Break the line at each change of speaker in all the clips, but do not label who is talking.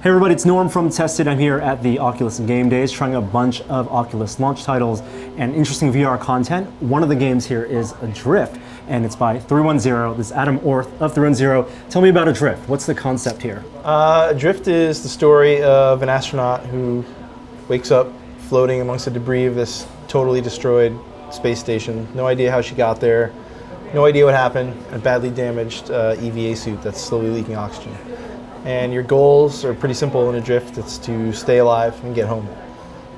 Hey everybody, it's Norm from Tested. I'm here at the Oculus Game Days trying a bunch of Oculus launch titles and interesting VR content. One of the games here is Adrift, and it's by 310. This is Adam Orth of 310. Tell me about Adrift. What's the concept here?
Adrift is the story of an astronaut who wakes up floating amongst the debris of this totally destroyed space station. No idea how she got there, no idea what happened, a badly damaged EVA suit that's slowly leaking oxygen. And your goals are pretty simple in Adrift. It's to stay alive and get home.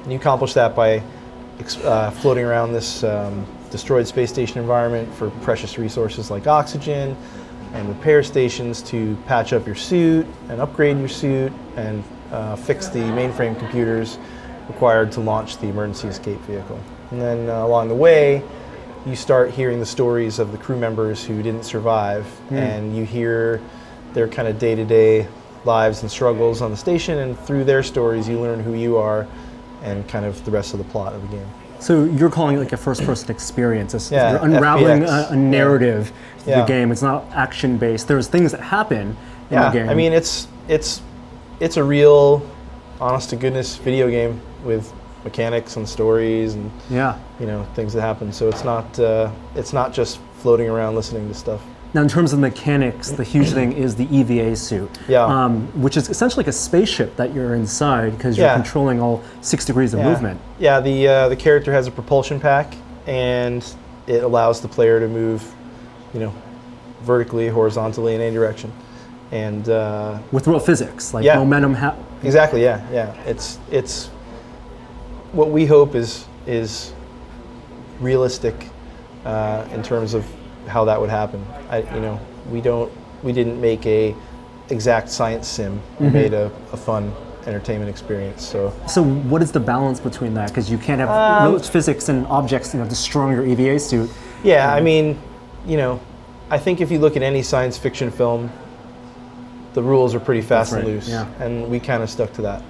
And you accomplish that by floating around this destroyed space station environment for precious resources like oxygen and repair stations to patch up your suit and upgrade your suit and fix the mainframe computers required to launch the emergency escape vehicle. And then along the way, you start hearing the stories of the crew members who didn't survive, and you hear their kind of day-to-day lives and struggles on the station, and through their stories you learn who you are and kind of the rest of the plot of the game.
So you're calling it like a first-person experience.
Yeah,
you're unraveling
FPX.
a narrative of
Yeah.
the game. It's not action-based. There's things that happen in the game.
I mean it's a real, honest-to-goodness video game with mechanics and stories and things that happen. So it's not just floating around listening to stuff.
Now, in terms of mechanics, the huge thing is the EVA suit, which is essentially like a spaceship that you're inside because you're controlling all 6 degrees of movement.
Yeah, the character has a propulsion pack, and it allows the player to move, vertically, horizontally, in any direction, and
with real physics, like momentum.
Exactly. Yeah. It's what we hope is realistic in terms of how that would happen. We didn't make a exact science sim. We made a fun entertainment experience. So
what is the balance between that? Because you can't have real physics and objects, destroying your EVA suit.
Yeah, I mean, I think if you look at any science fiction film, the rules are pretty fast and loose, and we kind of stuck to that.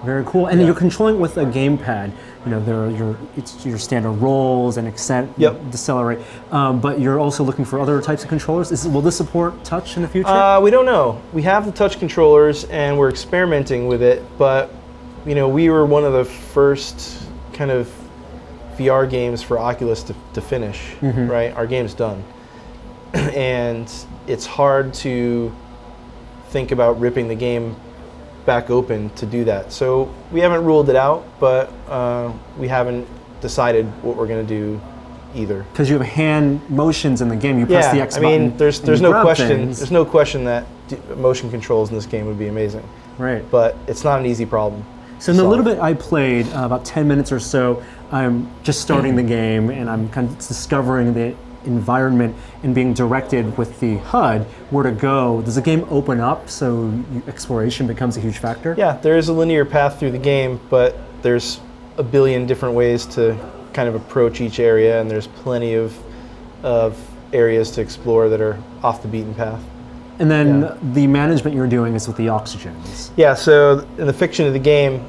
Very cool. And you're controlling with a gamepad. It's your standard rolls and accent, decelerate. But you're also looking for other types of controllers. Will this support touch in the future?
We don't know. We have the touch controllers, and we're experimenting with it. But we were one of the first kind of VR games for Oculus to finish. Right, our game's done, and it's hard to think about ripping the game back open to do that. So we haven't ruled it out, but we haven't decided what we're going to do either.
Because you have hand motions in the game, you press the X button.
I mean, there's no question. There's no question that motion controls in this game would be amazing.
Right.
But it's not an easy problem.
So in the little bit I played, about 10 minutes or so, I'm just starting the game and I'm kind of discovering the environment and being directed with the HUD where to go. Does the game open up so exploration becomes a huge factor? Yeah,
there is a linear path through the game, but there's a billion different ways to kind of approach each area, and there's plenty of areas to explore that are off the beaten path.
And then the management you're doing is with the oxygens.
Yeah, so in the fiction of the game,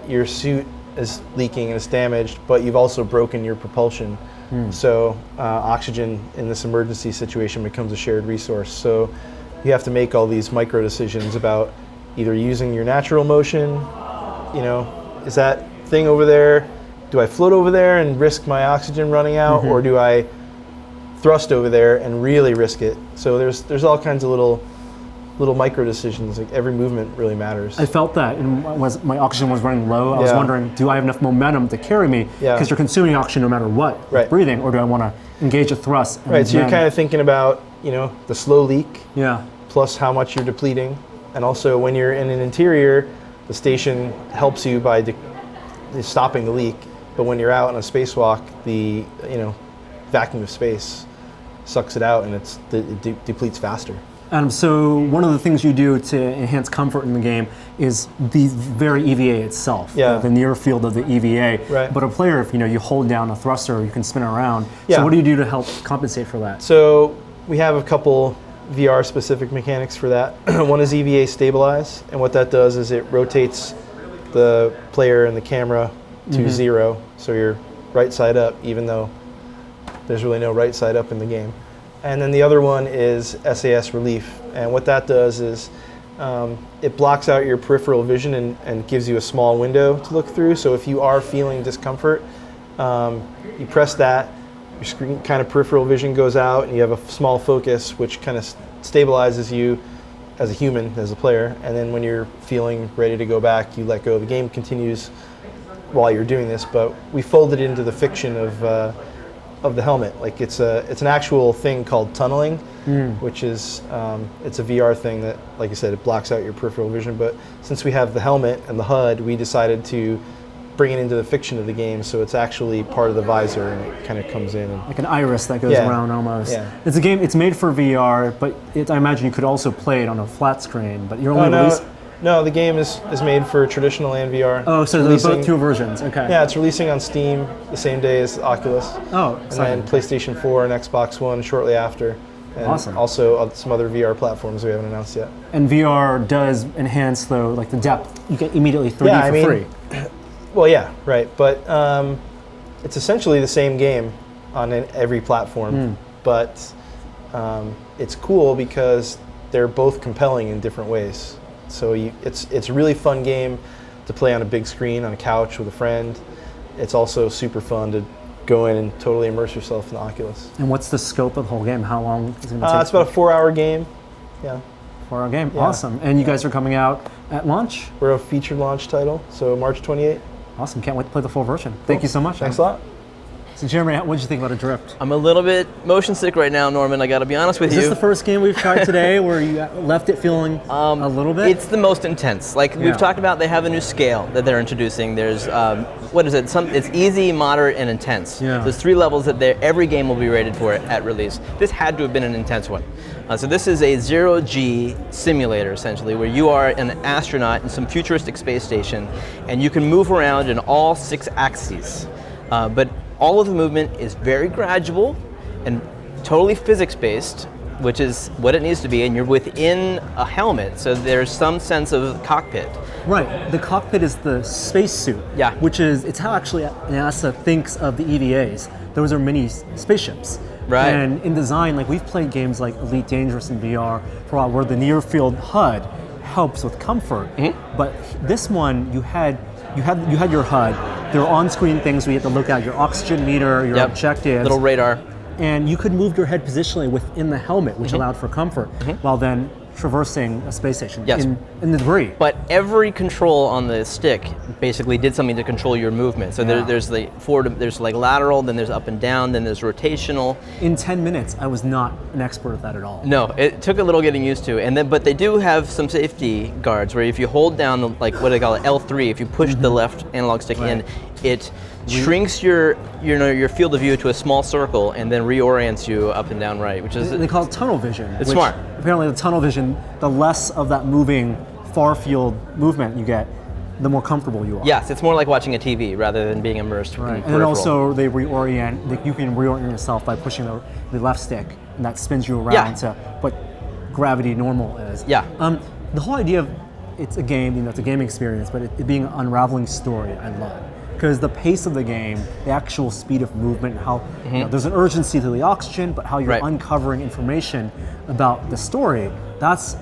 your suit is leaking and it's damaged, but you've also broken your propulsion. So oxygen in this emergency situation becomes a shared resource. So you have to make all these micro decisions about either using your natural motion, is that thing over there, do I float over there and risk my oxygen running out, or do I thrust over there and really risk it? So there's all kinds of little micro decisions. Like every movement really matters.
I felt that, and my oxygen was running low. I was wondering, do I have enough momentum to carry me? Because you're consuming oxygen no matter what, breathing, or do I want to engage a thrust?
Right. So you're kind of thinking about the slow leak.
Yeah.
Plus how much you're depleting, and also when you're in an interior, the station helps you by stopping the leak. But when you're out on a spacewalk, the vacuum of space sucks it out, and it depletes faster.
Adam, so one of the things you do to enhance comfort in the game is the very EVA itself, the near field of the EVA.
Right.
But a player, if you hold down a thruster, you can spin around. So what do you do to help compensate for that?
So we have a couple VR-specific mechanics for that. One is EVA stabilize, and what that does is it rotates the player and the camera to 0, so you're right side up, even though there's really no right side up in the game. And then the other one is SAS relief, and what that does is it blocks out your peripheral vision and gives you a small window to look through. So if you are feeling discomfort, you press that, your screen kind of peripheral vision goes out, and you have a small focus, which kind of stabilizes you as a human, as a player. And then when you're feeling ready to go back, you let go. The game continues while you're doing this, but we folded it into the fiction of the helmet. Like it's an actual thing called tunneling, which is it's a VR thing that, like I said, it blocks out your peripheral vision. But since we have the helmet and the HUD, we decided to bring it into the fiction of the game, so it's actually part of the visor, and it kind of comes in.
Like an iris that goes around almost.
Yeah.
It's a game, it's made for VR, but I imagine you could also play it on a flat screen, but you're only releasing...
No, the game is made for traditional and VR.
Oh, so there's both two versions, okay.
Yeah, it's releasing on Steam the same day as Oculus.
Oh, exciting.
And then PlayStation 4 and Xbox One shortly after. And
awesome.
Also some other VR platforms we haven't announced yet.
And VR does enhance, though, like the depth. You get immediately 3D for free.
Well, yeah, right. But it's essentially the same game on every platform. But it's cool because they're both compelling in different ways. So it's a really fun game to play on a big screen on a couch with a friend. It's also super fun to go in and totally immerse yourself in the Oculus.
And what's the scope of the whole game? How long is it going to take?
It's about a 4-hour game. Yeah.
4-hour game. Yeah. Awesome. And you guys are coming out at launch?
We're a featured launch title, so March 28th.
Awesome. Can't wait to play the full version. Thank you so much.
Thanks a lot.
So Jeremy, what did you think about Adrift?
I'm a little bit motion sick right now, Norman. I got to be honest with you.
Is this the first game we've tried today where you left it feeling a little bit?
It's the most intense. Like we've talked about, they have a new scale that they're introducing. There's what is it? It's easy, moderate, and intense.
Yeah.
There's 3 levels that every game will be rated for at release. This had to have been an intense one. So this is a 0G simulator, essentially, where you are an astronaut in some futuristic space station, and you can move around in all 6 axes. But all of the movement is very gradual and totally physics-based, which is what it needs to be, and you're within a helmet, so there's some sense of cockpit.
Right, the cockpit is the spacesuit, which is, it's how actually NASA thinks of the EVAs. Those are mini spaceships.
Right.
And in design, like we've played games like Elite Dangerous in VR for a while, where the near-field HUD helps with comfort. But this one, you had your HUD. There were on-screen things where you had to look at your oxygen meter, your objectives.
Little radar.
And you could move your head positionally within the helmet, which allowed for comfort, while then traversing a space station in the debris.
But every control on the stick basically did something to control your movement. So there's there's like lateral, then there's up and down, then there's rotational.
In 10 minutes, I was not an expert at that at all.
No, it took a little getting used to. And then, but they do have some safety guards where if you hold down the, like what do they call it, L3, if you push the left analog stick in, it shrinks your field of view to a small circle and then reorients you up and down right, which is...
They call it tunnel vision.
It's smart.
Apparently the tunnel vision, the less of that moving far field movement you get, the more comfortable you are.
Yes, it's more like watching a TV rather than being immersed.
Right. And then also they reorient, you can reorient yourself by pushing the left stick, and that spins you around to what gravity normal is.
Yeah.
The whole idea of it's a game, it's a gaming experience, but it being an unraveling story, I love. Because the pace of the game, the actual speed of movement, how there's an urgency to the oxygen, but how you're uncovering information about the story, that's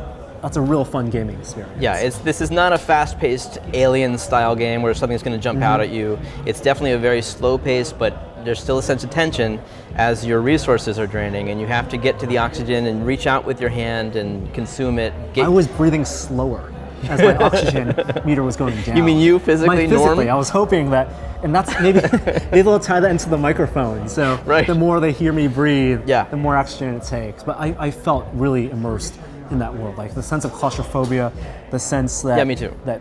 a real fun gaming experience.
Yeah, this is not a fast-paced Alien-style game where something's going to jump out at you. It's definitely a very slow pace, but there's still a sense of tension as your resources are draining, and you have to get to the oxygen and reach out with your hand and consume it.
I was breathing slower as my oxygen meter was going down.
You mean you physically,
Physically, I was hoping that, and that's maybe they'll tie that into the microphone. So the more they hear me breathe, the more oxygen it takes. But I felt really immersed in that world, like the sense of claustrophobia, the sense that
me too.
That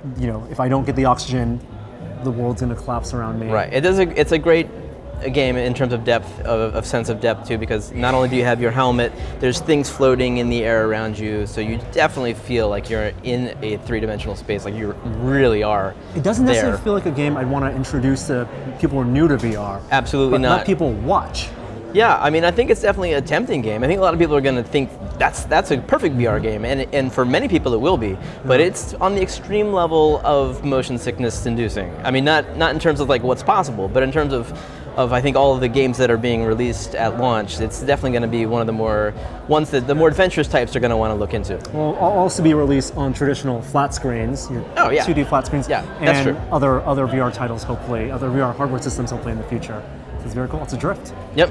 if I don't get the oxygen, the world's gonna collapse around me.
Right. It's a great game in terms of depth, of sense of depth too, because not only do you have your helmet, there's things floating in the air around you, so you definitely feel like you're in a 3-dimensional space, like you really are.
It doesn't necessarily feel like a game I'd want to introduce to people who are new to VR.
Absolutely
but
not.
Let people watch.
Yeah, I mean, I think it's definitely a tempting game. I think a lot of people are going to think that's a perfect VR game, and for many people it will be. But it's on the extreme level of motion sickness inducing. I mean, not in terms of like what's possible, but in terms of I think all of the games that are being released at launch, it's definitely going to be one of the more ones that the more adventurous types are going to want to look into.
Will also be released on traditional flat screens, your 2D flat screens,
Yeah, that's
and
true.
other VR titles, hopefully, other VR hardware systems, hopefully in the future. So it's very cool. It's a drift.
Yep.